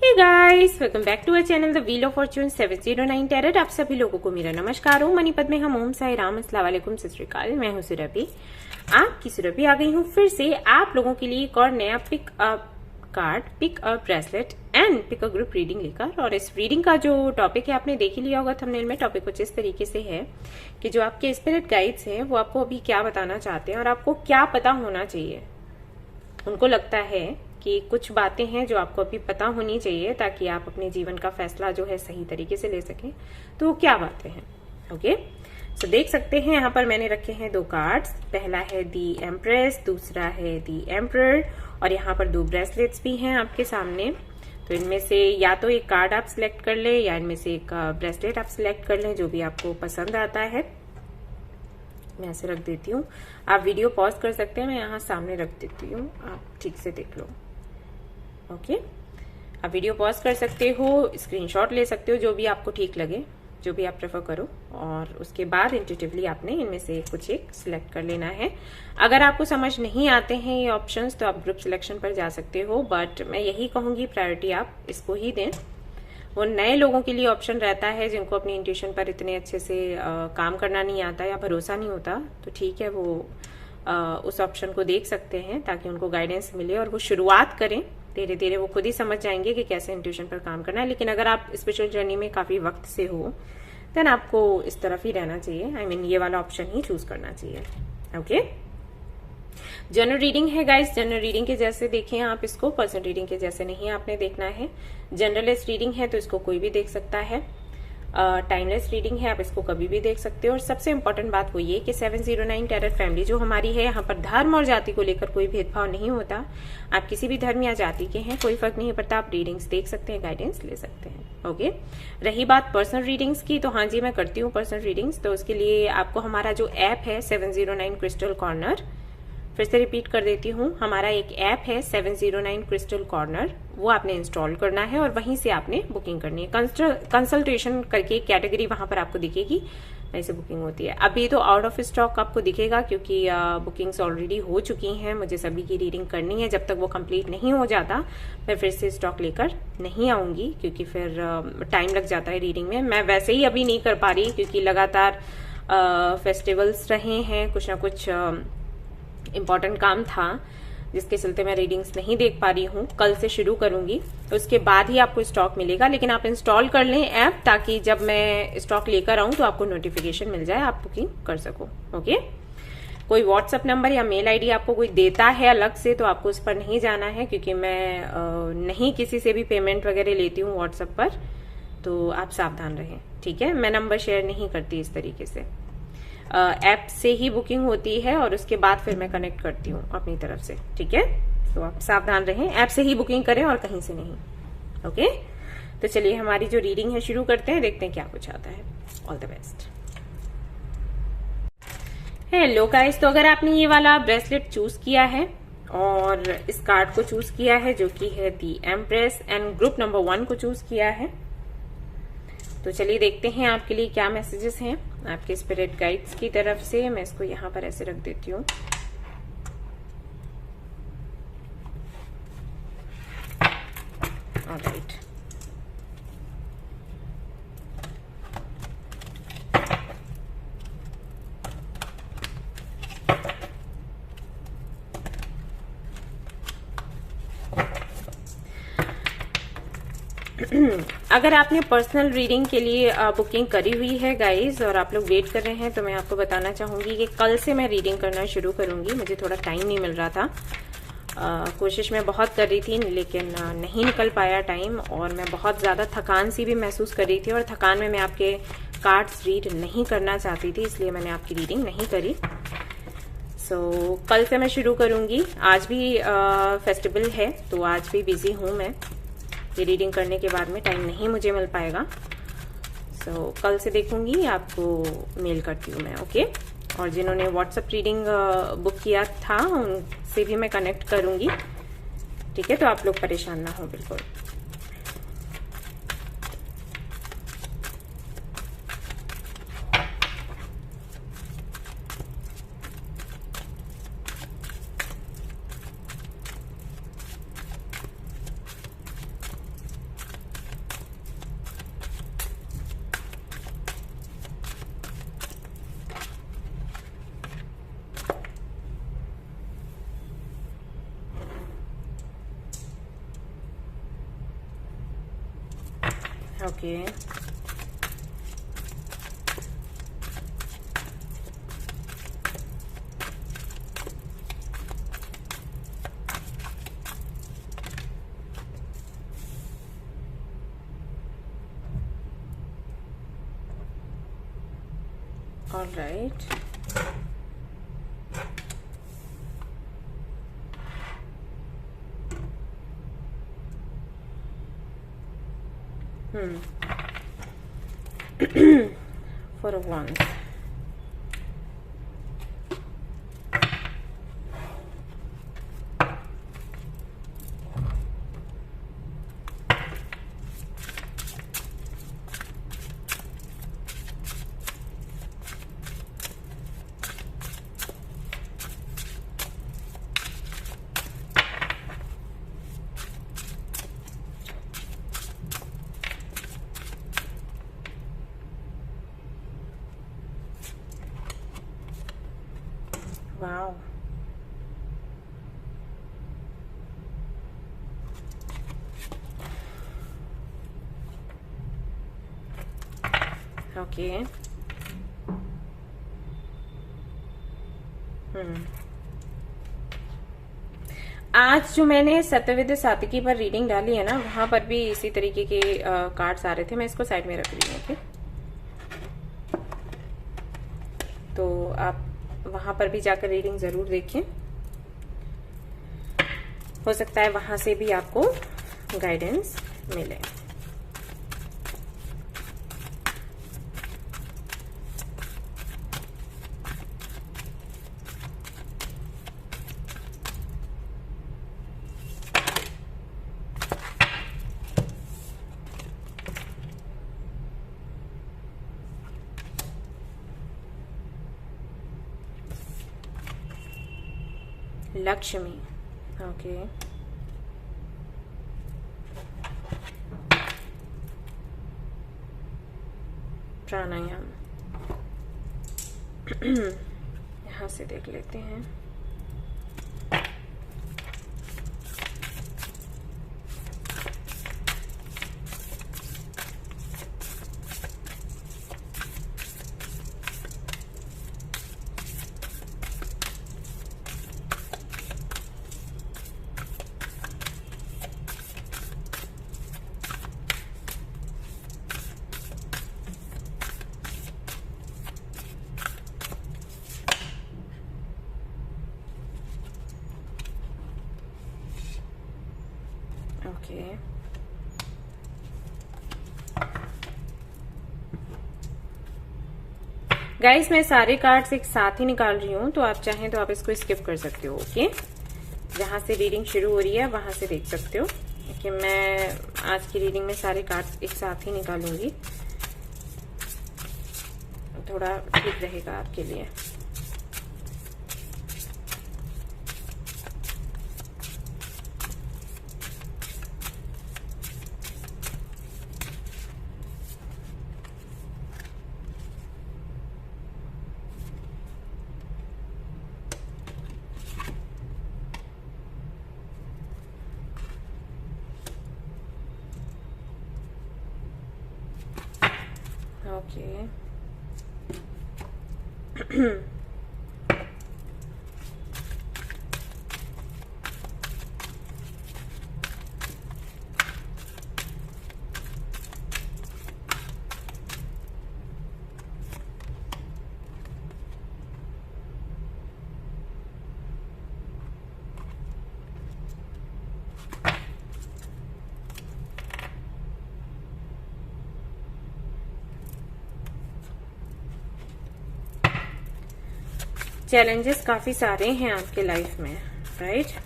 Hey guys, welcome back to our channel the wheel of fortune 709 tarot. आप सभी लोगों को मेरा नमस्कार हो। मणिपत में हम ओम साई राम, अस्सलाम वालेकुम, सत श्री अकाल। मैं हूं सुरभि, आपकी सुरभि आ गई हूं फिर से आप लोगों के लिए एक और नया pick up card, pick up bracelet and pick a group reading लेकर। और इस रीडिंग का जो टॉपिक है आपने देख ही लिया होगा थंबनेल में। टॉपिक कुछ इस तरीके से है कि जो आपके स्पिरिट गाइड्स हैं वो आपको अभी क्या बताना चाहते हैं और आपको क्या पता होना चाहिए। उनको लगता है कि कुछ बातें हैं जो आपको अभी पता होनी चाहिए ताकि आप अपने जीवन का फैसला जो है सही तरीके से ले सकें। तो वो क्या बातें हैं? ओके, तो देख सकते हैं यहाँ पर मैंने रखे हैं दो कार्ड्स। पहला है दी एम्प्रेस, दूसरा है दी एम्परर, और यहाँ पर दो ब्रेसलेट्स भी हैं आपके सामने। तो इनमें से या तो एक कार्ड आप सिलेक्ट कर लें या इनमें से एक ब्रेसलेट आप सिलेक्ट कर लें, जो भी आपको पसंद आता है। मैं ऐसे रख देती हूँ, आप वीडियो पॉज कर सकते हैं, मैं यहाँ सामने रख देती हूँ, आप ठीक से देख लो। ओके, आप वीडियो पॉज कर सकते हो, स्क्रीनशॉट ले सकते हो, जो भी आपको ठीक लगे, जो भी आप प्रेफर करो। और उसके बाद इंट्यूटिवली आपने इनमें से कुछ एक सिलेक्ट कर लेना है। अगर आपको समझ नहीं आते हैं ये ऑप्शंस तो आप ग्रुप सिलेक्शन पर जा सकते हो, बट मैं यही कहूंगी प्रायोरिटी आप इसको ही दें। वो नए लोगों के लिए ऑप्शन रहता है जिनको अपनी इंट्यूशन पर इतने अच्छे से काम करना नहीं आता या भरोसा नहीं होता, तो ठीक है, वो उस ऑप्शन को देख सकते हैं ताकि उनको गाइडेंस मिले और वो शुरुआत करें। धीरे धीरे वो खुद ही समझ जाएंगे कि कैसे इंट्यूशन पर काम करना है। लेकिन अगर आप स्पिरिचुअल जर्नी में काफी वक्त से हो देन आपको इस तरफ ही रहना चाहिए। आई मीन ये वाला ऑप्शन ही चूज करना चाहिए। ओके, जनरल रीडिंग है गाइस, जनरल रीडिंग के जैसे देखें आप इसको, पर्सनल रीडिंग के जैसे नहीं आपने देखना है। जनरलेस रीडिंग है तो इसको कोई भी देख सकता है। टाइमलेस रीडिंग है, आप इसको कभी भी देख सकते हो। और सबसे इंपॉर्टेंट बात वो ये कि 709 टैरेट फैमिली जो हमारी है, यहाँ पर धर्म और जाति को लेकर कोई भेदभाव नहीं होता। आप किसी भी धर्म या जाति के हैं, कोई फर्क नहीं पड़ता, आप रीडिंग्स देख सकते हैं, गाइडेंस ले सकते हैं। ओके, रही बात पर्सनल रीडिंग्स की, तो हाँ जी मैं करती हूँ पर्सनल रीडिंग्स। तो उसके लिए आपको हमारा जो ऐप है 709 क्रिस्टल कॉर्नर, फिर से रिपीट कर देती हूँ, हमारा एक ऐप है 709 क्रिस्टल कॉर्नर, वो आपने इंस्टॉल करना है और वहीं से आपने बुकिंग करनी है। कंसल्टेशन करके कैटेगरी वहां पर आपको दिखेगी, वहीं से बुकिंग होती है। अभी तो आउट ऑफ स्टॉक आपको दिखेगा क्योंकि बुकिंग्स ऑलरेडी हो चुकी हैं। मुझे सभी की रीडिंग करनी है, जब तक वो कंप्लीट नहीं हो जाता मैं फिर से स्टॉक लेकर नहीं आऊंगी, क्योंकि फिर टाइम लग जाता है रीडिंग में। मैं वैसे ही अभी नहीं कर पा रही क्योंकि लगातार फेस्टिवल्स रहे हैं, कुछ ना कुछ इम्पोर्टेंट काम था जिसके चलते मैं रीडिंग्स नहीं देख पा रही हूँ। कल से शुरू करूंगी, उसके बाद ही आपको स्टॉक मिलेगा। लेकिन आप इंस्टॉल कर लें ऐप ताकि जब मैं स्टॉक लेकर आऊं तो आपको नोटिफिकेशन मिल जाए, आप बुकिंग कर सको। ओके, कोई व्हाट्सएप नंबर या मेल आईडी आपको कोई देता है अलग से तो आपको उस पर नहीं जाना है, क्योंकि मैं नहीं किसी से भी पेमेंट वगैरह लेती हूँ व्हाट्सएप पर, तो आप सावधान रहें। ठीक है, मैं नंबर शेयर नहीं करती इस तरीके से। ऐप से ही बुकिंग होती है और उसके बाद फिर मैं कनेक्ट करती हूँ अपनी तरफ से। ठीक है, तो आप सावधान रहें, ऐप से ही बुकिंग करें और कहीं से नहीं। ओके, तो चलिए हमारी जो रीडिंग है शुरू करते हैं, देखते हैं क्या कुछ आता है। All the best. Hello guys, तो अगर आपने ये वाला ब्रेसलेट चूज किया है और इस कार्ड को चूज किया है जो कि है the empress and group number 1 को चूज किया है, तो चलिए देखते हैं आपके लिए क्या मैसेजेस हैं आपके स्पिरिट गाइड्स की तरफ से। मैं इसको यहाँ पर ऐसे रख देती हूँ। ऑलराइट, अगर आपने पर्सनल रीडिंग के लिए बुकिंग करी हुई है गाइस और आप लोग वेट कर रहे हैं, तो मैं आपको बताना चाहूंगी कि कल से मैं रीडिंग करना शुरू करूंगी। मुझे थोड़ा टाइम नहीं मिल रहा था, कोशिश मैं बहुत कर रही थी लेकिन नहीं निकल पाया टाइम, और मैं बहुत ज्यादा थकान सी भी महसूस कर रही थी और थकान में मैं आपके कार्ड्स रीड नहीं करना चाहती थी, इसलिए मैंने आपकी रीडिंग नहीं करी। सो कल से मैं शुरू करूंगी। आज भी फेस्टिवल है तो आज भी बिजी हूं मैं, ये रीडिंग करने के बाद में टाइम नहीं मुझे मिल पाएगा। सो कल से देखूंगी, आपको मेल करती हूँ मैं। ओके, और जिन्होंने व्हाट्सएप रीडिंग बुक किया था उनसे भी मैं कनेक्ट करूंगी। ठीक है, तो आप लोग परेशान ना हो बिल्कुल। Okay, all right. Four of Wands, wow, okay. आज जो मैंने सत्यविद्या सात्विकी पर रीडिंग डाली है ना, वहां पर भी इसी तरीके के कार्ड्स आ रहे थे। मैं इसको साइड में रख रही हूँ। ओके, तो आप वहां पर भी जाकर रीडिंग जरूर देखें, हो सकता है वहां से भी आपको गाइडेंस मिले। लक्ष्मी, ओके, प्राणायाम। यहां से देख लेते हैं। ओके, गाइस मैं सारे कार्ड्स एक साथ ही निकाल रही हूँ, तो आप चाहें तो आप इसको स्किप कर सकते हो। ओके, जहां से रीडिंग शुरू हो रही है वहां से देख सकते हो कि मैं आज की रीडिंग में सारे कार्ड्स एक साथ ही निकालूंगी, थोड़ा ठीक रहेगा आपके लिए। ओके, चैलेंजेस काफी सारे हैं आपके लाइफ में, राइट?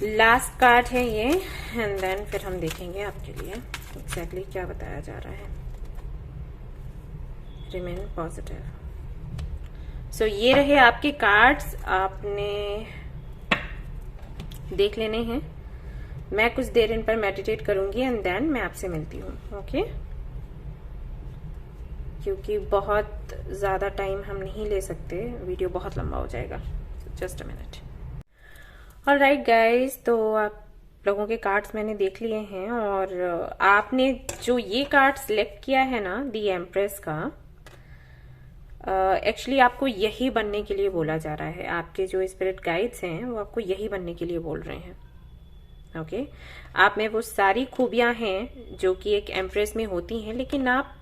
लास्ट कार्ड है ये, एंड देन फिर हम देखेंगे आपके लिए एग्जैक्टली क्या बताया जा रहा है। Remain positive. सो ये रहे आपके कार्ड्स, आपने देख लेने हैं। मैं कुछ देर इन पर मेडिटेट करूंगी एंड देन मैं आपसे मिलती हूँ, ओके? क्योंकि बहुत ज़्यादा टाइम हम नहीं ले सकते, वीडियो बहुत लंबा हो जाएगा। Just a minute. Alright guys, तो आप लोगों के कार्ड्स मैंने देख लिए हैं, और आपने जो ये कार्ड सिलेक्ट किया है ना, दी एम्प्रेस का, एक्चुअली आपको यही बनने के लिए बोला जा रहा है। आपके जो स्पिरिट गाइड्स हैं वो आपको यही बनने के लिए बोल रहे हैं, ओके? आप में वो सारी खूबियां हैं जो कि एक एम्प्रेस में होती हैं, लेकिन आप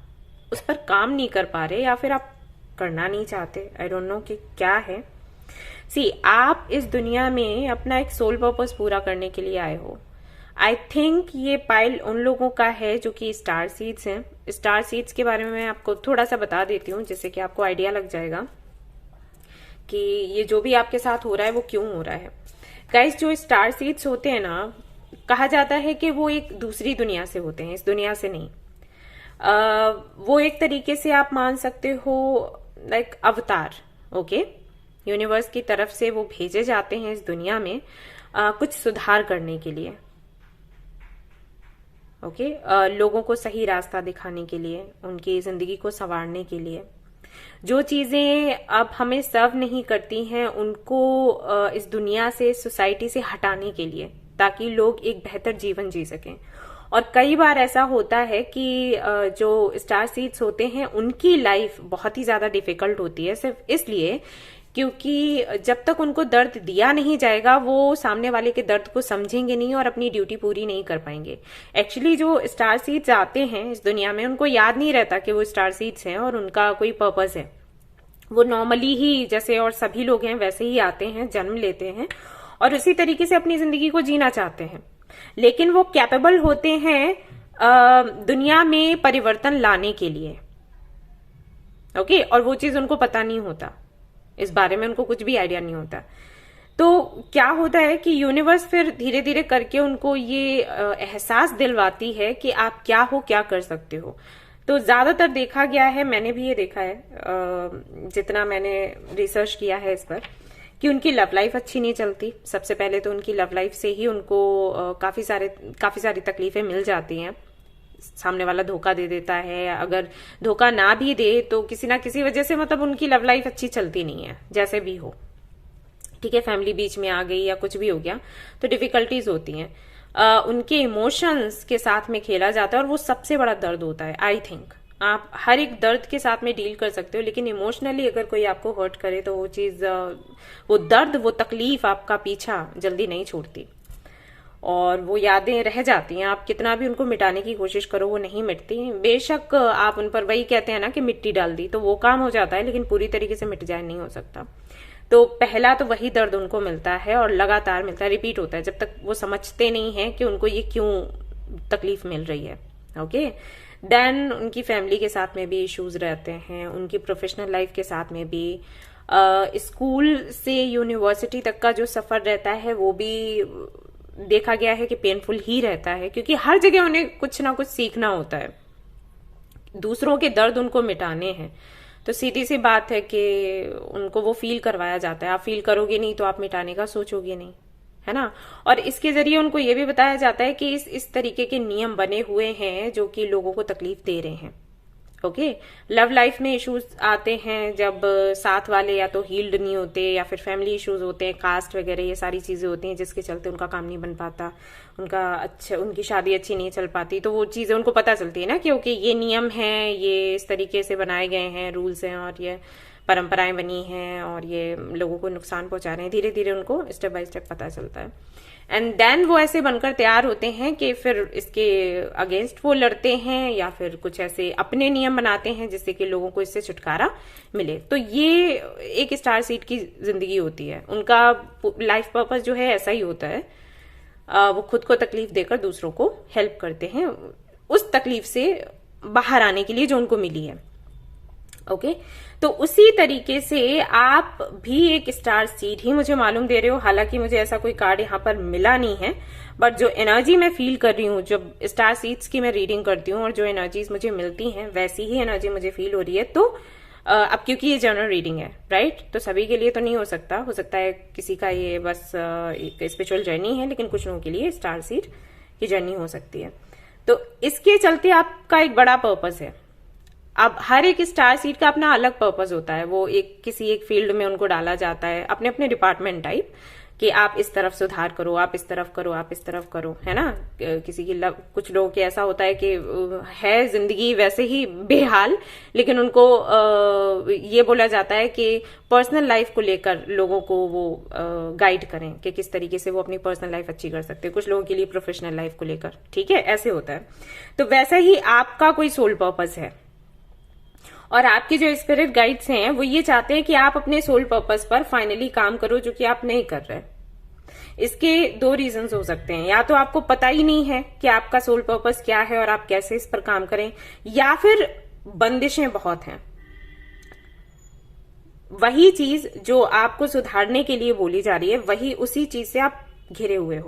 उस पर काम नहीं कर पा रहे, या फिर आप करना नहीं चाहते। आई डोंट नो कि क्या है। सी, आप इस दुनिया में अपना एक सोल पर्पस पूरा करने के लिए आए हो। आई थिंक ये पाइल उन लोगों का है जो कि स्टार सीड्स हैं। स्टार सीड्स के बारे में मैं आपको थोड़ा सा बता देती हूँ, जिससे कि आपको आइडिया लग जाएगा कि ये जो भी आपके साथ हो रहा है वो क्यों हो रहा है। गाइस, जो स्टार सीड्स होते हैं ना, कहा जाता है कि वो एक दूसरी दुनिया से होते हैं, इस दुनिया से नहीं। वो एक तरीके से आप मान सकते हो लाइक अवतार, ओके? यूनिवर्स की तरफ से वो भेजे जाते हैं इस दुनिया में कुछ सुधार करने के लिए, ओके? लोगों को सही रास्ता दिखाने के लिए, उनकी जिंदगी को संवारने के लिए। जो चीजें अब हमें सर्व नहीं करती हैं उनको इस दुनिया से, सोसाइटी से हटाने के लिए, ताकि लोग एक बेहतर जीवन जी सकें। और कई बार ऐसा होता है कि जो स्टार सीड्स होते हैं उनकी लाइफ बहुत ही ज्यादा डिफिकल्ट होती है, सिर्फ इसलिए क्योंकि जब तक उनको दर्द दिया नहीं जाएगा वो सामने वाले के दर्द को समझेंगे नहीं और अपनी ड्यूटी पूरी नहीं कर पाएंगे। एक्चुअली जो स्टार सीड्स आते हैं इस दुनिया में, उनको याद नहीं रहता कि वो स्टार सीड्स हैं और उनका कोई पर्पस है। वो नॉर्मली ही, जैसे और सभी लोग हैं वैसे ही आते हैं, जन्म लेते हैं और उसी तरीके से अपनी जिंदगी को जीना चाहते हैं। लेकिन वो कैपेबल होते हैं दुनिया में परिवर्तन लाने के लिए, ओके? और वो चीज उनको पता नहीं होता, इस बारे में उनको कुछ भी आइडिया नहीं होता। तो क्या होता है कि यूनिवर्स फिर धीरे धीरे करके उनको ये एहसास दिलवाती है कि आप क्या हो, क्या कर सकते हो। तो ज्यादातर देखा गया है, मैंने भी ये देखा है जितना मैंने रिसर्च किया है इस पर, कि उनकी लव लाइफ अच्छी नहीं चलती। सबसे पहले तो उनकी लव लाइफ से ही उनको काफी सारी तकलीफें मिल जाती हैं। सामने वाला धोखा दे देता है, अगर धोखा ना भी दे तो किसी ना किसी वजह से, मतलब उनकी लव लाइफ अच्छी चलती नहीं है, जैसे भी हो, ठीक है? फैमिली बीच में आ गई या कुछ भी हो गया तो डिफिकल्टीज होती हैं। उनके इमोशंस के साथ में खेला जाता है और वो सबसे बड़ा दर्द होता है। आई थिंक आप हर एक दर्द के साथ में डील कर सकते हो, लेकिन इमोशनली अगर कोई आपको हर्ट करे तो वो चीज, वो दर्द, वो तकलीफ आपका पीछा जल्दी नहीं छोड़ती और वो यादें रह जाती हैं। आप कितना भी उनको मिटाने की कोशिश करो वो नहीं मिटती। बेशक आप उन पर, वही कहते हैं ना कि मिट्टी डाल दी तो वो काम हो जाता है, लेकिन पूरी तरीके से मिट जाए नहीं हो सकता। तो पहला तो वही दर्द उनको मिलता है और लगातार मिलता है, रिपीट होता है, जब तक वो समझते नहीं है कि उनको ये क्यों तकलीफ मिल रही है, ओके? देन उनकी फैमिली के साथ में भी इश्यूज रहते हैं, उनकी प्रोफेशनल लाइफ के साथ में भी, स्कूल से यूनिवर्सिटी तक का जो सफर रहता है वो भी देखा गया है कि पेनफुल ही रहता है, क्योंकि हर जगह उन्हें कुछ ना कुछ सीखना होता है, दूसरों के दर्द उनको मिटाने हैं। तो सीधी सी बात है कि उनको वो फील करवाया जाता है। आप फील करोगे नहीं तो आप मिटाने का सोचोगे नहीं, है ना? और इसके जरिए उनको ये भी बताया जाता है कि इस तरीके के नियम बने हुए हैं जो कि लोगों को तकलीफ दे रहे हैं, ओके? लव लाइफ में इश्यूज आते हैं जब साथ वाले या तो हील्ड नहीं होते, या फिर फैमिली इश्यूज होते हैं, कास्ट वगैरह, ये सारी चीजें होती हैं जिसके चलते उनका काम नहीं बन पाता, उनकी शादी अच्छी नहीं चल पाती। तो वो चीजें उनको पता चलती है ना कि ओके ये नियम है, ये इस तरीके से बनाए गए हैं, रूल्स हैं और ये परंपराएं बनी हैं और ये लोगों को नुकसान पहुंचा रहे हैं। धीरे धीरे उनको स्टेप बाय स्टेप पता चलता है एंड देन वो ऐसे बनकर तैयार होते हैं कि फिर इसके अगेंस्ट वो लड़ते हैं या फिर कुछ ऐसे अपने नियम बनाते हैं जिससे कि लोगों को इससे छुटकारा मिले। तो ये एक स्टार सीड की जिंदगी होती है। उनका लाइफ पर्पस जो है ऐसा ही होता है, वो खुद को तकलीफ देकर दूसरों को हेल्प करते हैं उस तकलीफ से बाहर आने के लिए जो उनको मिली है। ओके तो उसी तरीके से आप भी एक स्टार सीड ही मुझे मालूम दे रहे हो। हालांकि मुझे ऐसा कोई कार्ड यहाँ पर मिला नहीं है, बट जो एनर्जी मैं फील कर रही हूँ, जब स्टार सीड्स की मैं रीडिंग करती हूँ और जो एनर्जीज मुझे मिलती हैं वैसी ही एनर्जी मुझे फील हो रही है। तो अब क्योंकि ये जनरल रीडिंग है, राइट, तो सभी के लिए तो नहीं हो सकता है किसी का ये बस एक स्पिरिचुअल जर्नी है, लेकिन कुछ लोगों के लिए स्टार सीड की जर्नी हो सकती है। तो इसके चलते आपका एक बड़ा पर्पस है। अब हर एक स्टार सीड का अपना अलग पर्पस होता है, वो एक किसी एक फील्ड में उनको डाला जाता है, अपने अपने डिपार्टमेंट टाइप, कि आप इस तरफ सुधार करो, आप इस तरफ करो, आप इस तरफ करो, है ना। किसी की कुछ लोगों के ऐसा होता है कि है जिंदगी वैसे ही बेहाल, लेकिन उनको ये बोला जाता है कि पर्सनल लाइफ को लेकर लोगों को वो गाइड करें कि किस तरीके से वो अपनी पर्सनल लाइफ अच्छी कर सकते हैं। कुछ लोगों के लिए प्रोफेशनल लाइफ को लेकर, ठीक है, ऐसे होता है। तो वैसा ही आपका कोई सोल पर्पस है, और आपके जो स्पिरिट गाइड्स हैं वो ये चाहते हैं कि आप अपने सोल पर्पस पर फाइनली काम करो, जो कि आप नहीं कर रहे। इसके दो रीजंस हो सकते हैं, या तो आपको पता ही नहीं है कि आपका सोल पर्पस क्या है और आप कैसे इस पर काम करें, या फिर बंदिशें बहुत हैं। वही चीज जो आपको सुधारने के लिए बोली जा रही है, वही उसी चीज से आप घिरे हुए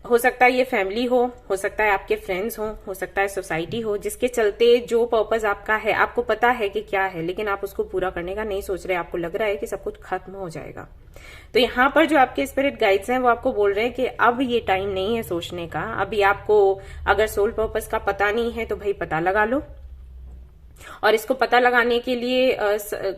हो सकता है ये फैमिली हो सकता है आपके फ्रेंड्स हो सकता है सोसाइटी हो, जिसके चलते जो पर्पस आपका है आपको पता है कि क्या है, लेकिन आप उसको पूरा करने का नहीं सोच रहे। आपको लग रहा है कि सब कुछ खत्म हो जाएगा। तो यहाँ पर जो आपके स्पिरिट गाइड्स हैं वो आपको बोल रहे हैं कि अब ये टाइम नहीं है सोचने का। अभी आपको अगर सोल पर्पस का पता नहीं है तो भाई पता लगा लो, और इसको पता लगाने के लिए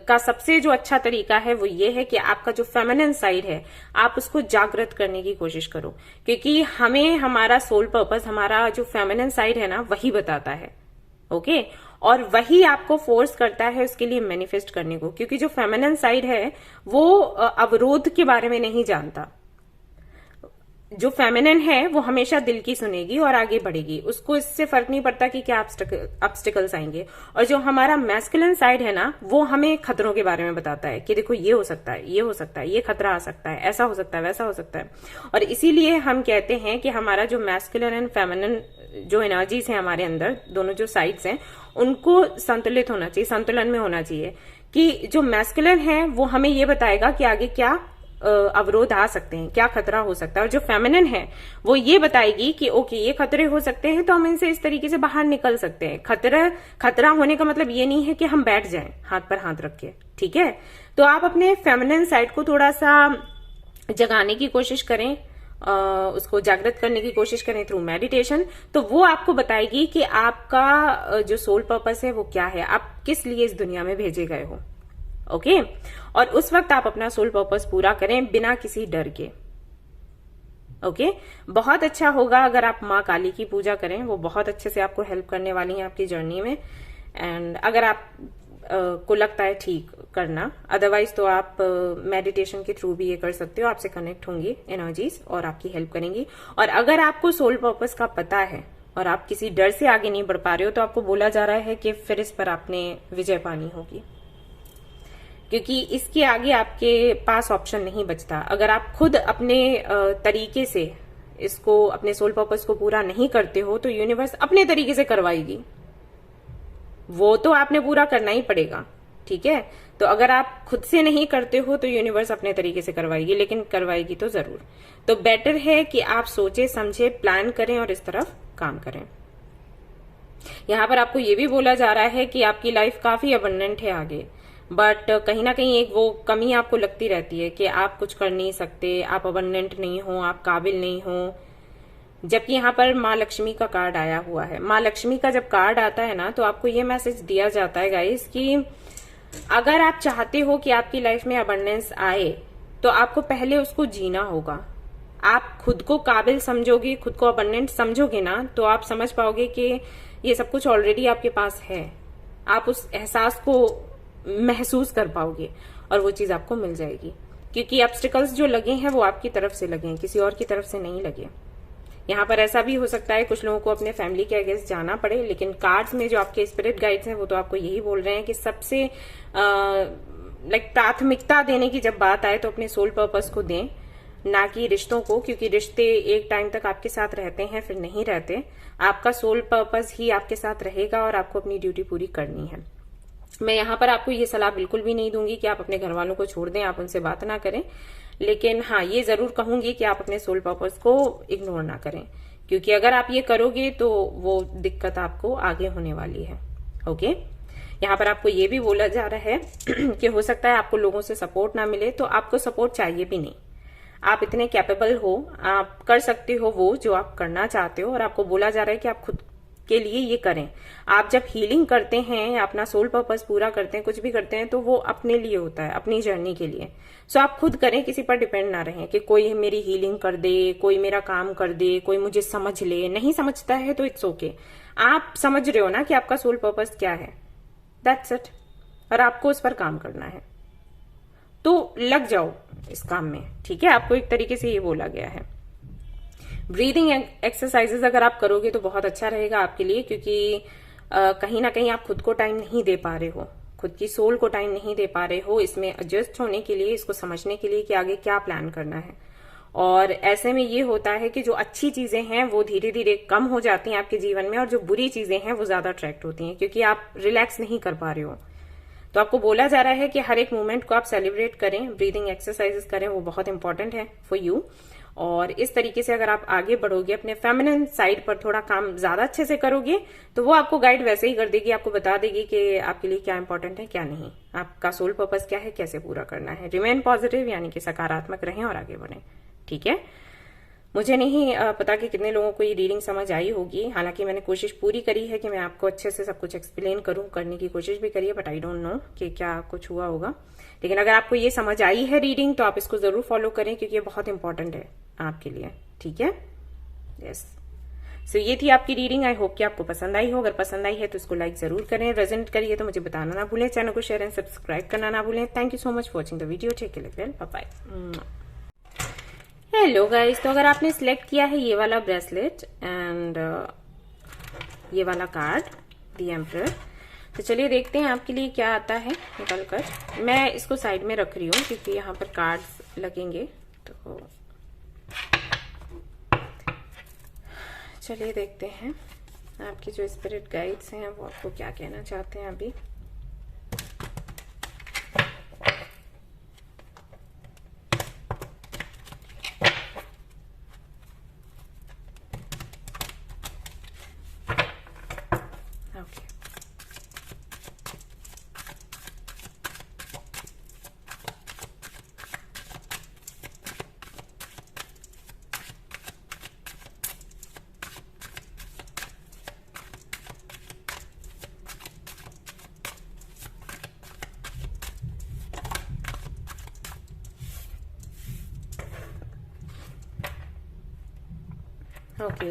का सबसे जो अच्छा तरीका है वो ये है कि आपका जो फेमिनिन साइड है आप उसको जागृत करने की कोशिश करो, क्योंकि हमें हमारा सोल पर्पस, हमारा जो फेमिनिन साइड है ना, वही बताता है। ओके और वही आपको फोर्स करता है उसके लिए मैनिफेस्ट करने को, क्योंकि जो फेमिनिन साइड है वो अवरोध के बारे में नहीं जानता। जो फेमिनिन है वो हमेशा दिल की सुनेगी और आगे बढ़ेगी, उसको इससे फर्क नहीं पड़ता कि क्या ऑब्स्टिकल्स आएंगे। और जो हमारा मैस्कुलिन साइड है ना, वो हमें खतरों के बारे में बताता है कि देखो ये हो सकता है, ये हो सकता है, ये खतरा आ सकता है, ऐसा हो सकता है, वैसा हो सकता है। और इसीलिए हम कहते हैं कि हमारा जो मैस्कुलिन एंड फेमिनिन जो एनर्जीज है हमारे अंदर, दोनों जो साइड्स हैं, उनको संतुलित होना चाहिए, संतुलन में होना चाहिए। कि जो मैस्कुलिन है वो हमें ये बताएगा कि आगे क्या अवरोध आ सकते हैं, क्या खतरा हो सकता है, और जो फेमिनिन है वो ये बताएगी कि ओके ये खतरे हो सकते हैं तो हम इनसे इस तरीके से बाहर निकल सकते हैं। खतरा होने का मतलब ये नहीं है कि हम बैठ जाएं हाथ पर हाथ रख के, ठीक है। तो आप अपने फेमिनिन साइड को थोड़ा सा जगाने की कोशिश करें, उसको जागृत करने की कोशिश करें थ्रू मेडिटेशन, तो वो आपको बताएगी कि आपका जो सोल पर्पस है वो क्या है, आप किस लिए इस दुनिया में भेजे गए हो। ओके और उस वक्त आप अपना सोल पर्पस पूरा करें बिना किसी डर के। ओके बहुत अच्छा होगा अगर आप माँ काली की पूजा करें, वो बहुत अच्छे से आपको हेल्प करने वाली हैं आपकी जर्नी में। एंड अगर आप को लगता है ठीक करना, अदरवाइज तो आप मेडिटेशन के थ्रू भी ये कर सकते हो, आपसे कनेक्ट होंगी एनर्जीज और आपकी हेल्प करेंगी। और अगर आपको सोल पर्पस का पता है और आप किसी डर से आगे नहीं बढ़ पा रहे हो, तो आपको बोला जा रहा है कि फिर इस पर आपने विजय पानी होगी, क्योंकि इसके आगे आपके पास ऑप्शन नहीं बचता। अगर आप खुद अपने तरीके से इसको, अपने सोल पर्पस को पूरा नहीं करते हो, तो यूनिवर्स अपने तरीके से करवाएगी। वो तो आपने पूरा करना ही पड़ेगा, ठीक है। तो अगर आप खुद से नहीं करते हो तो यूनिवर्स अपने तरीके से करवाएगी, लेकिन करवाएगी तो जरूर। तो बेटर है कि आप सोचे समझे, प्लान करें और इस तरफ काम करें। यहाँ पर आपको ये भी बोला जा रहा है कि आपकी लाइफ काफी अबंडेंट है आगे, बट कहीं ना कहीं एक वो कमी आपको लगती रहती है कि आप कुछ कर नहीं सकते, आप अबंडेंट नहीं हो, आप काबिल नहीं हो। जबकि यहाँ पर माँ लक्ष्मी का कार्ड आया हुआ है। माँ लक्ष्मी का जब कार्ड आता है ना, तो आपको ये मैसेज दिया जाता है गाइस कि अगर आप चाहते हो कि आपकी लाइफ में अबंडेंस आए, तो आपको पहले उसको जीना होगा। आप खुद को काबिल समझोगे, खुद को अबंडेंट समझोगे ना, तो आप समझ पाओगे कि ये सब कुछ ऑलरेडी आपके पास है। आप उस एहसास को महसूस कर पाओगे और वो चीज आपको मिल जाएगी, क्योंकि ऑब्स्टिकल्स जो लगे हैं वो आपकी तरफ से लगे हैं, किसी और की तरफ से नहीं लगे। यहाँ पर ऐसा भी हो सकता है कुछ लोगों को अपने फैमिली के अगेंस्ट जाना पड़े, लेकिन कार्ड्स में जो आपके स्पिरिट गाइड्स हैं वो तो आपको यही बोल रहे हैं कि सबसे प्राथमिकता देने की जब बात आए तो अपने सोल पर्पस को दें। ना कि रिश्तों को, क्योंकि रिश्ते एक टाइम तक आपके साथ रहते हैं फिर नहीं रहते। आपका सोल पर्पस ही आपके साथ रहेगा और आपको अपनी ड्यूटी पूरी करनी है। मैं यहाँ पर आपको ये सलाह बिल्कुल भी नहीं दूंगी कि आप अपने घर वालों को छोड़ दें, आप उनसे बात ना करें, लेकिन हाँ ये जरूर कहूंगी कि आप अपने सोल पर्पस को इग्नोर ना करें, क्योंकि अगर आप ये करोगे तो वो दिक्कत आपको आगे होने वाली है। ओके, यहाँ पर आपको ये भी बोला जा रहा है कि हो सकता है आपको लोगों से सपोर्ट ना मिले, तो आपको सपोर्ट चाहिए भी नहीं। आप इतने कैपेबल हो, आप कर सकते हो वो जो आप करना चाहते हो, और आपको बोला जा रहा है कि आप खुद के लिए ये करें। आप जब हीलिंग करते हैं या अपना सोल पर्पस पूरा करते हैं, कुछ भी करते हैं, तो वो अपने लिए होता है, अपनी जर्नी के लिए। सो आप खुद करें, किसी पर डिपेंड ना रहें कि कोई मेरी हीलिंग कर दे, कोई मेरा काम कर दे, कोई मुझे समझ ले। नहीं समझता है तो इट्स ओके। आप समझ रहे हो ना कि आपका सोल पर्पस क्या है, दैट्स इट, और आपको उस पर काम करना है, तो लग जाओ इस काम में। ठीक है, आपको एक तरीके से ये बोला गया है। ब्रीदिंग एक्सरसाइजेस अगर आप करोगे तो बहुत अच्छा रहेगा आपके लिए, क्योंकि कहीं ना कहीं आप खुद को टाइम नहीं दे पा रहे हो, खुद की सोल को टाइम नहीं दे पा रहे हो इसमें एडजस्ट होने के लिए, इसको समझने के लिए कि आगे क्या प्लान करना है। और ऐसे में ये होता है कि जो अच्छी चीजें हैं वो धीरे धीरे कम हो जाती हैं आपके जीवन में, और जो बुरी चीजें हैं वो ज्यादा अट्रैक्ट होती हैं, क्योंकि आप रिलैक्स नहीं कर पा रहे हो। तो आपको बोला जा रहा है कि हर एक मोमेंट को आप सेलिब्रेट करें, ब्रीदिंग एक्सरसाइजेस करें, वो बहुत इंपॉर्टेंट है फॉर यू। और इस तरीके से अगर आप आगे बढ़ोगे, अपने फेमिनिन साइड पर थोड़ा काम ज्यादा अच्छे से करोगे, तो वो आपको गाइड वैसे ही कर देगी, आपको बता देगी कि आपके लिए क्या इंपॉर्टेंट है क्या नहीं, आपका सोल पर्पस क्या है, कैसे पूरा करना है। रिमेन पॉजिटिव, यानी कि सकारात्मक रहें और आगे बढ़ें। ठीक है, मुझे नहीं पता कि कितने लोगों को ये रीडिंग समझ आई होगी, हालांकि मैंने कोशिश पूरी करी है कि मैं आपको अच्छे से सब कुछ एक्सप्लेन करूं, करने की कोशिश भी करी है, बट आई डोंट नो कि क्या कुछ हुआ होगा। लेकिन अगर आपको ये समझ आई है रीडिंग, तो आप इसको जरूर फॉलो करें, क्योंकि ये बहुत इंपॉर्टेंट है आपके लिए। ठीक है, यस। सो ये थी आपकी रीडिंग। आई होप कि आपको पसंद आई हो। अगर पसंद आई है तो इसको लाइक जरूर करें, रेजोनेट करिए तो मुझे बताना ना भूलें, चैनल को शेयर एंड सब्सक्राइब करना ना भूलें। Thank you so much for watching the video. Take care, bye bye. Hello guys, तो अगर आपने सिलेक्ट किया है ये वाला ब्रेसलेट एंड ये वाला कार्ड द एम्परर, तो चलिए देखते हैं आपके लिए क्या आता है निकल कर। मैं इसको साइड में रख रही हूँ क्योंकि यहाँ पर कार्ड्स लगेंगे, तो चलिए देखते हैं आपके जो स्पिरिट गाइड्स हैं वो आपको क्या कहना चाहते हैं अभी। ओके,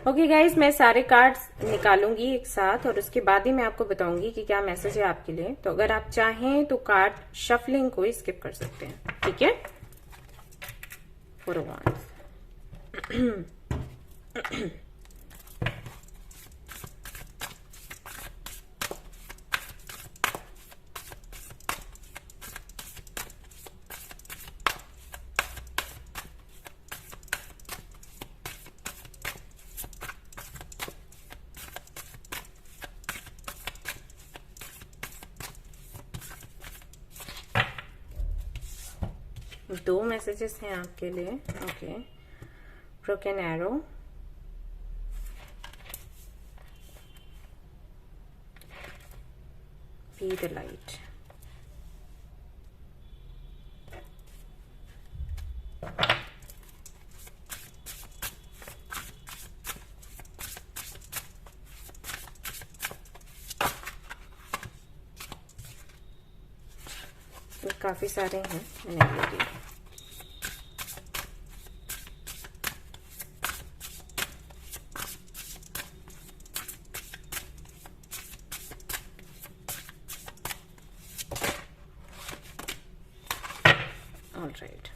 ओके गाइज, मैं सारे कार्ड्स निकालूंगी एक साथ और उसके बाद ही मैं आपको बताऊंगी कि क्या मैसेज है आपके लिए। तो अगर आप चाहें तो कार्ड शफलिंग को स्किप कर सकते हैं। ठीक है, फोर ऑफ वांड्स, दो मैसेजेस हैं आपके लिए। Okay, broken arrow, be the light. काफी सारे हैं, मैंने ये लिए। ऑल राइट,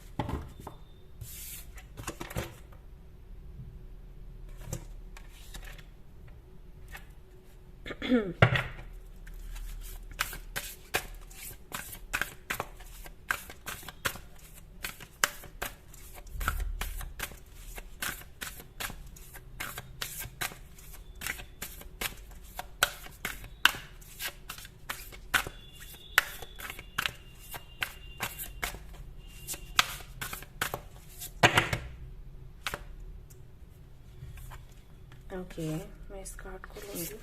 ओके, मैं इस कार्ड को लूंगी।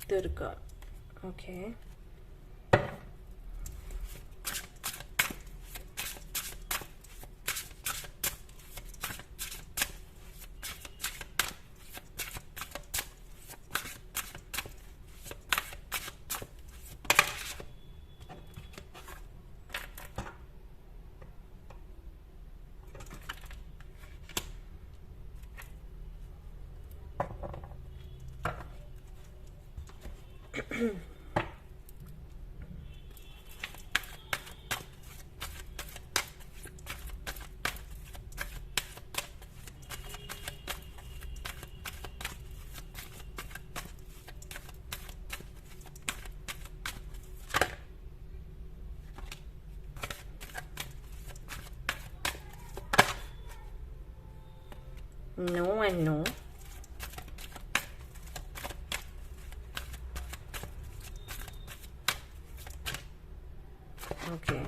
Durga, okay. No and no. Okay.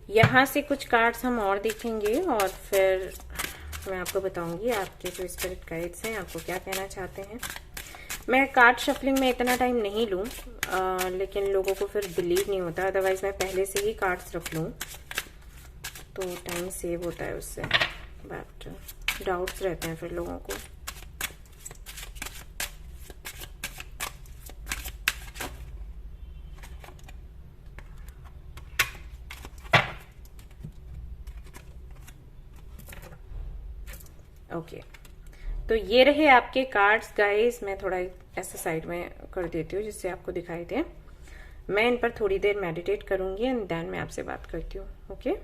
यहाँ से कुछ कार्ड्स हम और देखेंगे और फिर मैं आपको बताऊंगी आपके जो स्पिरिट गाइड्स हैं आपको क्या कहना चाहते हैं। मैं कार्ड शफलिंग में इतना टाइम नहीं लूँ, लेकिन लोगों को फिर बिलीव नहीं होता, अदरवाइज मैं पहले से ही कार्ड्स रख लूँ तो टाइम सेव होता है उससे, बट डाउट्स रहते हैं फिर लोगों को। ओके, तो ये रहे आपके कार्ड्स गाइस। मैं थोड़ा ऐसा साइड में कर देती हूँ जिससे आपको दिखाई दे। मैं इन पर थोड़ी देर मेडिटेट करूंगी एंड देन मैं आपसे बात करती हूँ। ओके,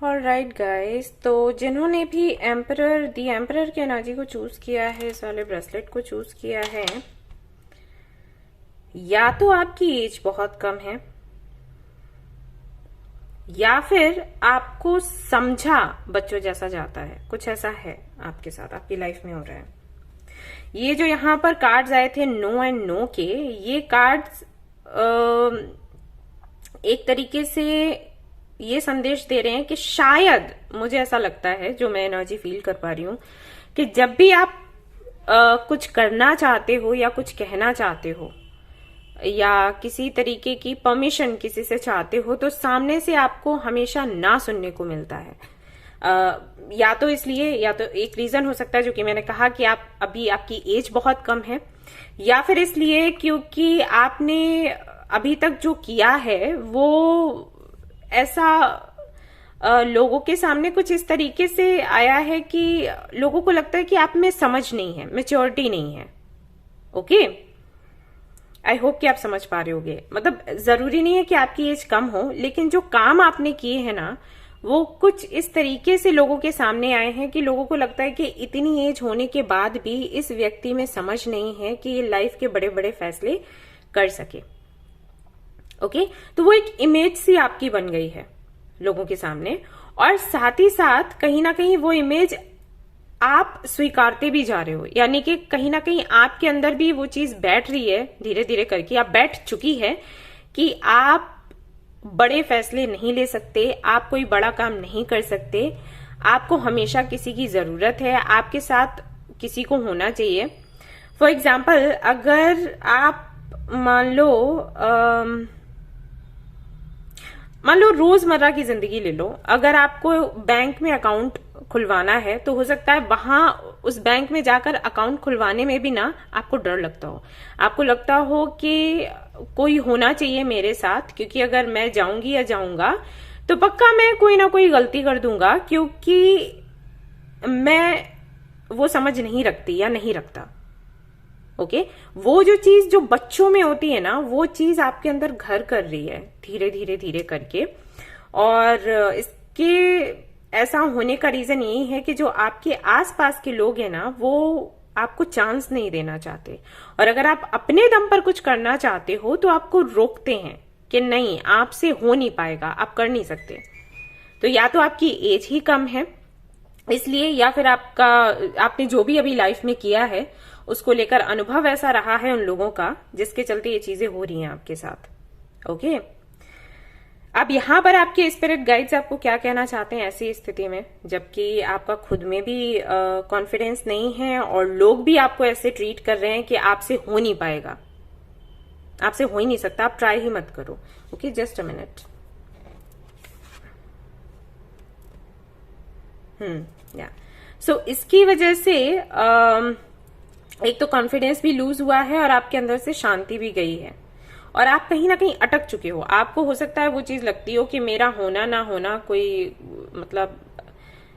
ऑलराइट गाइस, तो जिन्होंने भी एम्परर दी एम्परर की एनर्जी को चूज किया है, इस वाले ब्रेसलेट को चूज किया है, या तो आपकी एज बहुत कम है या फिर आपको समझा बच्चों जैसा जाता है, कुछ ऐसा है आपके साथ, आपकी लाइफ में हो रहा है। ये जो यहाँ पर कार्ड्स आए थे नो एंड नो के, ये कार्ड्स एक तरीके से ये संदेश दे रहे हैं कि शायद, मुझे ऐसा लगता है, जो मैं एनर्जी फील कर पा रही हूं, कि जब भी आप कुछ करना चाहते हो या कुछ कहना चाहते हो या किसी तरीके की परमिशन किसी से चाहते हो, तो सामने से आपको हमेशा ना सुनने को मिलता है। या तो इसलिए, या तो एक रीजन हो सकता है जो कि मैंने कहा कि आप अभी आपकी एज बहुत कम है, या फिर इसलिए क्योंकि आपने अभी तक जो किया है वो ऐसा लोगों के सामने कुछ इस तरीके से आया है कि लोगों को लगता है कि आप में समझ नहीं है, मैच्योरिटी नहीं है। ओके, आई होप कि आप समझ पा रहे होगे। मतलब जरूरी नहीं है कि आपकी एज कम हो, लेकिन जो काम आपने किए हैं ना, वो कुछ इस तरीके से लोगों के सामने आए हैं कि लोगों को लगता है कि इतनी एज होने के बाद भी इस व्यक्ति में समझ नहीं है कि ये लाइफ के बड़े बड़े फैसले कर सके। ओके, तो वो एक इमेज सी आपकी बन गई है लोगों के सामने, और साथ ही साथ कहीं ना कहीं वो इमेज आप स्वीकारते भी जा रहे हो, यानी कि कहीं ना कहीं आपके अंदर भी वो चीज बैठ रही है, धीरे धीरे करके आप बैठ चुकी है कि आप बड़े फैसले नहीं ले सकते, आप कोई बड़ा काम नहीं कर सकते, आपको हमेशा किसी की जरूरत है, आपके साथ किसी को होना चाहिए। फॉर एग्जाम्पल, अगर आप मान लो रोजमर्रा की जिंदगी ले लो, अगर आपको बैंक में अकाउंट खुलवाना है तो हो सकता है वहां उस बैंक में जाकर अकाउंट खुलवाने में भी ना आपको डर लगता हो, आपको लगता हो कि कोई होना चाहिए मेरे साथ, क्योंकि अगर मैं जाऊंगी या जाऊंगा तो पक्का मैं कोई ना कोई गलती कर दूंगा, क्योंकि मैं वो समझ नहीं रखती या नहीं रखता। ओके, वो जो चीज जो बच्चों में होती है ना, वो चीज आपके अंदर घर कर रही है धीरे धीरे धीरे करके। और इसके ऐसा होने का रीजन यही है कि जो आपके आसपास के लोग हैं ना, वो आपको चांस नहीं देना चाहते, और अगर आप अपने दम पर कुछ करना चाहते हो तो आपको रोकते हैं कि नहीं, आपसे हो नहीं पाएगा, आप कर नहीं सकते। तो या तो आपकी एज ही कम है इसलिए, या फिर आपने जो भी अभी लाइफ में किया है उसको लेकर अनुभव ऐसा रहा है उन लोगों का, जिसके चलते ये चीजें हो रही हैं आपके साथ। ओके, अब यहां पर आपके स्पिरिट गाइड्स आपको क्या कहना चाहते हैं ऐसी स्थिति में, जबकि आपका खुद में भी कॉन्फिडेंस नहीं है और लोग भी आपको ऐसे ट्रीट कर रहे हैं कि आपसे हो नहीं पाएगा, आपसे हो ही नहीं सकता, आप ट्राई ही मत करो। Okay, just a minute. या सो इसकी वजह से एक तो कॉन्फिडेंस भी लूज हुआ है और आपके अंदर से शांति भी गई है, और आप कहीं ना कहीं अटक चुके हो। आपको हो सकता है वो चीज लगती हो कि मेरा होना ना होना कोई मतलब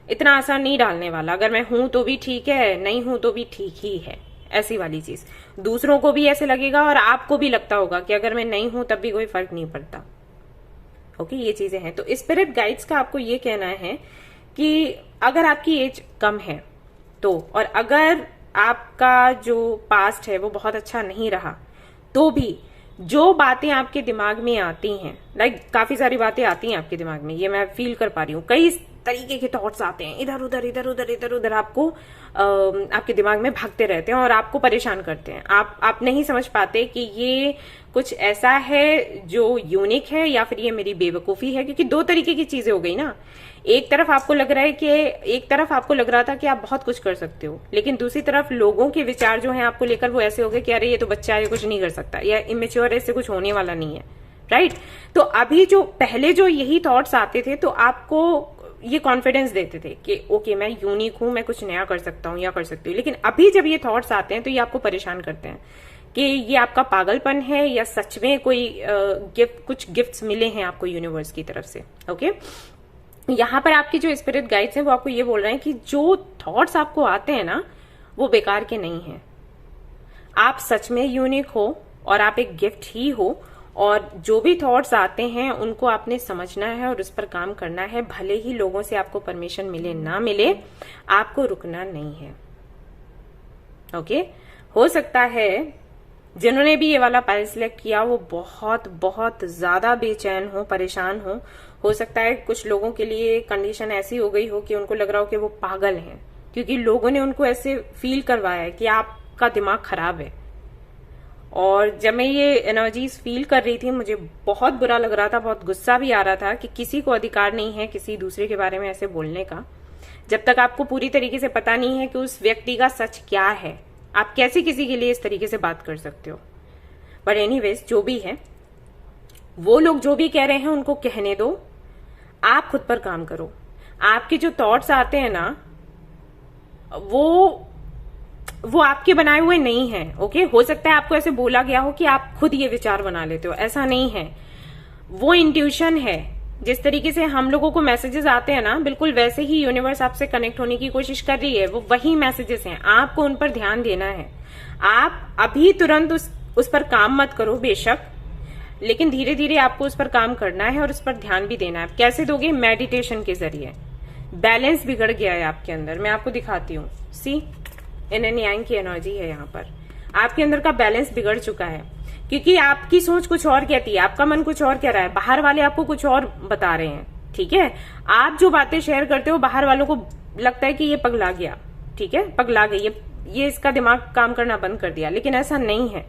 इतना आसान नहीं डालने वाला, अगर मैं हूं तो भी ठीक है, नहीं हूं तो भी ठीक ही है, ऐसी वाली चीज दूसरों को भी ऐसे लगेगा और आपको भी लगता होगा कि अगर मैं नहीं हूं तब भी कोई फर्क नहीं पड़ता। ओके, ये चीजें हैं। तो स्पिरिट गाइड्स का आपको ये कहना है कि अगर आपकी एज कम है तो, और अगर आपका जो पास्ट है वो बहुत अच्छा नहीं रहा, तो भी जो बातें आपके दिमाग में आती हैं, लाइक काफी सारी बातें आती हैं आपके दिमाग में, ये मैं फील कर पा रही हूँ, कई तरीके के थॉट्स आते हैं, इधर उधर इधर उधर इधर उधर आपको आपके दिमाग में भागते रहते हैं और आपको परेशान करते हैं। आप नहीं समझ पाते कि ये कुछ ऐसा है जो यूनिक है या फिर ये मेरी बेवकूफी है, क्योंकि दो तरीके की चीजें हो गई ना। एक तरफ आपको लग रहा है कि एक तरफ आपको लग रहा था कि आप बहुत कुछ कर सकते हो, लेकिन दूसरी तरफ लोगों के विचार जो हैं आपको लेकर वो ऐसे हो गए कि अरे ये तो बच्चा है, ये कुछ नहीं कर सकता, या इमेच्योर है, इससे कुछ होने वाला नहीं है, राइट। तो अभी जो पहले जो यही थॉट्स आते थे तो आपको ये कॉन्फिडेंस देते थे कि ओके मैं यूनिक हूं, मैं कुछ नया कर सकता हूं या कर सकती हूँ, लेकिन अभी जब ये थॉट्स आते हैं तो ये आपको परेशान करते हैं कि ये आपका पागलपन है या सच में कोई कुछ गिफ्ट्स मिले हैं आपको यूनिवर्स की तरफ से। ओके, यहाँ पर आपके जो स्पिरिट गाइड्स हैं वो आपको ये बोल रहे हैं कि जो थॉट्स आपको आते हैं ना वो बेकार के नहीं है, आप सच में यूनिक हो और आप एक गिफ्ट ही हो, और जो भी थॉट्स आते हैं उनको आपने समझना है और उस पर काम करना है, भले ही लोगों से आपको परमिशन मिले ना मिले, आपको रुकना नहीं है। ओके, हो सकता है जिन्होंने भी ये वाला पाइल सिलेक्ट किया वो बहुत बहुत ज्यादा बेचैन हो, परेशान हो सकता है कुछ लोगों के लिए कंडीशन ऐसी हो गई हो कि उनको लग रहा हो कि वो पागल हैं, क्योंकि लोगों ने उनको ऐसे फील करवाया है कि आपका दिमाग खराब है। और जब मैं ये एनर्जीज फील कर रही थी मुझे बहुत बुरा लग रहा था, बहुत गुस्सा भी आ रहा था कि किसी को अधिकार नहीं है किसी दूसरे के बारे में ऐसे बोलने का, जब तक आपको पूरी तरीके से पता नहीं है कि उस व्यक्ति का सच क्या है। आप कैसे किसी के लिए इस तरीके से बात कर सकते हो। बट एनीवेज, जो भी है, वो लोग जो भी कह रहे हैं उनको कहने दो, आप खुद पर काम करो। आपके जो थॉट्स आते हैं ना वो आपके बनाए हुए नहीं हैं। ओके, हो सकता है आपको ऐसे बोला गया हो कि आप खुद ये विचार बना लेते हो, ऐसा नहीं है। वो इंट्यूशन है, जिस तरीके से हम लोगों को मैसेजेस आते हैं ना, बिल्कुल वैसे ही यूनिवर्स आपसे कनेक्ट होने की कोशिश कर रही है। वो वही मैसेजेस हैं, आपको उन पर ध्यान देना है। आप अभी तुरंत उस पर काम मत करो बेशक, लेकिन धीरे धीरे आपको उस पर काम करना है और उस पर ध्यान भी देना है। कैसे दोगे? मेडिटेशन के जरिए। बैलेंस बिगड़ गया है आपके अंदर, मैं आपको दिखाती हूँ। सी, इन एंड यांग की एनर्जी है यहाँ पर। आपके अंदर का बैलेंस बिगड़ चुका है, क्योंकि आपकी सोच कुछ और कहती है, आपका मन कुछ और कह रहा है, बाहर वाले आपको कुछ और बता रहे हैं। ठीक है, आप जो बातें शेयर करते हो बाहर वालों को लगता है कि ये पगला गया, ठीक है, पगला गई, ये इसका दिमाग काम करना बंद कर दिया। लेकिन ऐसा नहीं है,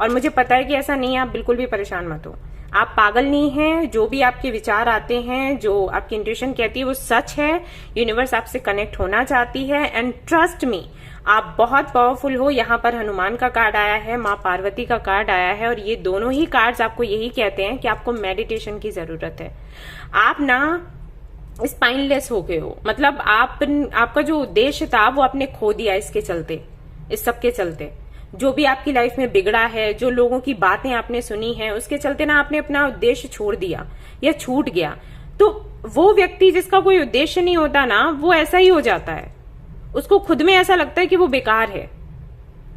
और मुझे पता है कि ऐसा नहीं है। आप बिल्कुल भी परेशान मत हो, आप पागल नहीं हैं। जो भी आपके विचार आते हैं, जो आपकी इंट्यूशन कहती है, वो सच है। यूनिवर्स आपसे कनेक्ट होना चाहती है, एंड ट्रस्ट मी, आप बहुत पावरफुल हो। यहाँ पर हनुमान का कार्ड आया है, माँ पार्वती का कार्ड आया है, और ये दोनों ही कार्ड्स आपको यही कहते हैं कि आपको मेडिटेशन की जरूरत है। आप ना स्पाइनलेस हो गए हो, मतलब आपका जो उद्देश्य था वो आपने खो दिया इसके चलते, इस सब के चलते। जो भी आपकी लाइफ में बिगड़ा है, जो लोगों की बातें आपने सुनी है, उसके चलते ना आपने अपना उद्देश्य छोड़ दिया या छूट गया। तो वो व्यक्ति जिसका कोई उद्देश्य नहीं होता ना, वो ऐसा ही हो जाता है। उसको खुद में ऐसा लगता है कि वो बेकार है,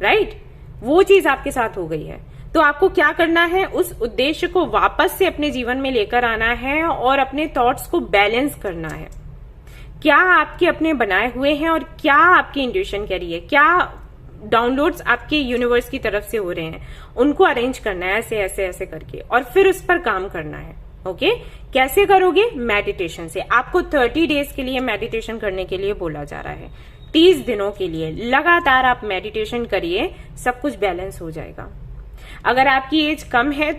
राइट? वो चीज आपके साथ हो गई है। तो आपको क्या करना है? उस उद्देश्य को वापस से अपने जीवन में लेकर आना है और अपने थॉट्स को बैलेंस करना है। क्या आपके अपने बनाए हुए हैं और क्या आपकी इंट्यूशन कह रही है, क्या डाउनलोड्स आपके यूनिवर्स की तरफ से हो रहे हैं, उनको अरेंज करना है ऐसे ऐसे ऐसे करके, और फिर उस पर काम करना है। ओके, कैसे करोगे? मेडिटेशन से। आपको 30 डेज के लिए मेडिटेशन करने के लिए बोला जा रहा है। 30 दिनों के लिए लगातार आप मेडिटेशन करिए, सब कुछ बैलेंस हो जाएगा। अगर आपकी एज कम है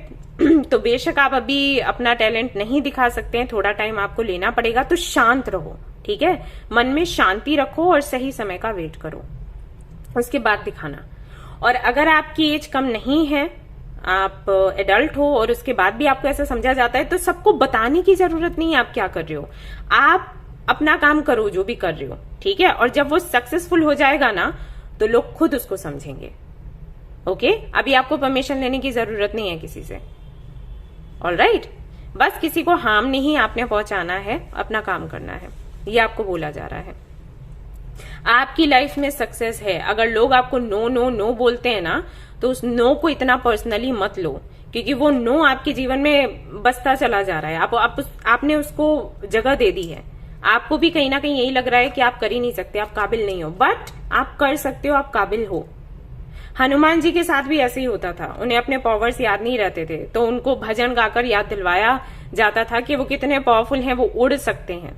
तो बेशक आप अभी अपना टैलेंट नहीं दिखा सकते हैं, थोड़ा टाइम आपको लेना पड़ेगा। तो शांत रहो, ठीक है, मन में शांति रखो और सही समय का वेट करो, उसके बाद दिखाना। और अगर आपकी एज कम नहीं है, आप एडल्ट हो और उसके बाद भी आपको ऐसा समझा जाता है, तो सबको बताने की जरूरत नहीं है आप क्या कर रहे हो। आप अपना काम करो जो भी कर रहे हो, ठीक है। और जब वो सक्सेसफुल हो जाएगा ना, तो लोग खुद उसको समझेंगे। ओके, अभी आपको परमिशन लेने की जरूरत नहीं है किसी से। ऑलराइट, बस किसी को हार्म नहीं आपने पहुंचाना है, अपना काम करना है, ये आपको बोला जा रहा है। आपकी लाइफ में सक्सेस है। अगर लोग आपको नो नो नो बोलते हैं ना, तो उस नो को इतना पर्सनली मत लो, क्योंकि वो नो आपके जीवन में बसता चला जा रहा है। आपने उसको जगह दे दी है। आपको भी कहीं ना कहीं यही लग रहा है कि आप कर ही नहीं सकते, आप काबिल नहीं हो, बट आप कर सकते हो, आप काबिल हो। हनुमान जी के साथ भी ऐसे ही होता था, उन्हें अपने पावर्स याद नहीं रहते थे, तो उनको भजन गाकर याद दिलवाया जाता था कि वो कितने पावरफुल हैं, वो उड़ सकते हैं।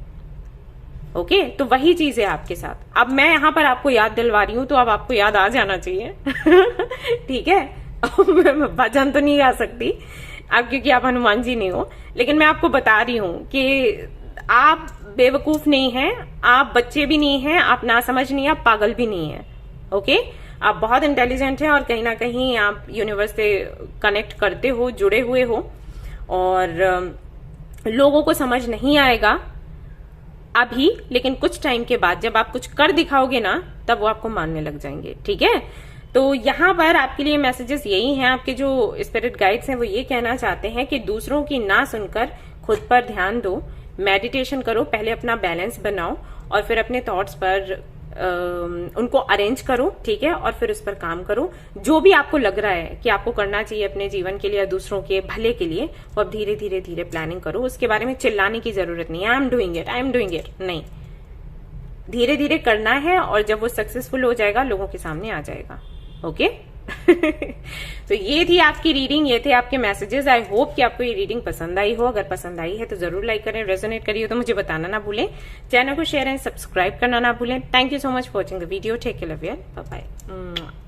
ओके, तो वही चीज है आपके साथ। अब मैं यहाँ पर आपको याद दिलवा रही हूँ, तो अब आपको याद आ जाना चाहिए। ठीक है, मैं भजन तो नहीं गा सकती अब, क्योंकि आप हनुमान जी नहीं हो, लेकिन मैं आपको बता रही हूँ कि आप बेवकूफ नहीं हैं, आप बच्चे भी नहीं हैं, आप नासमझ नहीं, आप पागल भी नहीं है। ओके, आप बहुत इंटेलिजेंट हैं और कहीं ना कहीं आप यूनिवर्स से कनेक्ट करते हो, जुड़े हुए हो, और लोगों को समझ नहीं आएगा अभी, लेकिन कुछ टाइम के बाद जब आप कुछ कर दिखाओगे ना, तब वो आपको मानने लग जाएंगे। ठीक है, तो यहाँ पर आपके लिए मैसेजेस यही हैं। आपके जो स्पिरिट गाइड्स हैं वो ये कहना चाहते हैं कि दूसरों की ना सुनकर खुद पर ध्यान दो, मेडिटेशन करो, पहले अपना बैलेंस बनाओ और फिर अपने थॉट्स पर उनको अरेंज करो, ठीक है, और फिर उस पर काम करो। जो भी आपको लग रहा है कि आपको करना चाहिए अपने जीवन के लिए या दूसरों के भले के लिए, वो अब धीरे धीरे धीरे प्लानिंग करो। उसके बारे में चिल्लाने की जरूरत नहीं है, आई एम डूइंग इट, नहीं, धीरे धीरे करना है, और जब वो सक्सेसफुल हो जाएगा लोगों के सामने आ जाएगा। ओके। तो ये थी आपकी रीडिंग, ये थे आपके मैसेजेस। आई होप कि आपको ये रीडिंग पसंद आई हो। अगर पसंद आई है तो जरूर लाइक करें, रेजोनेट करिए तो मुझे बताना ना भूलें, चैनल को शेयर एंड सब्सक्राइब करना ना भूलें। Thank you so much for watching the video. Take care, love you, bye bye.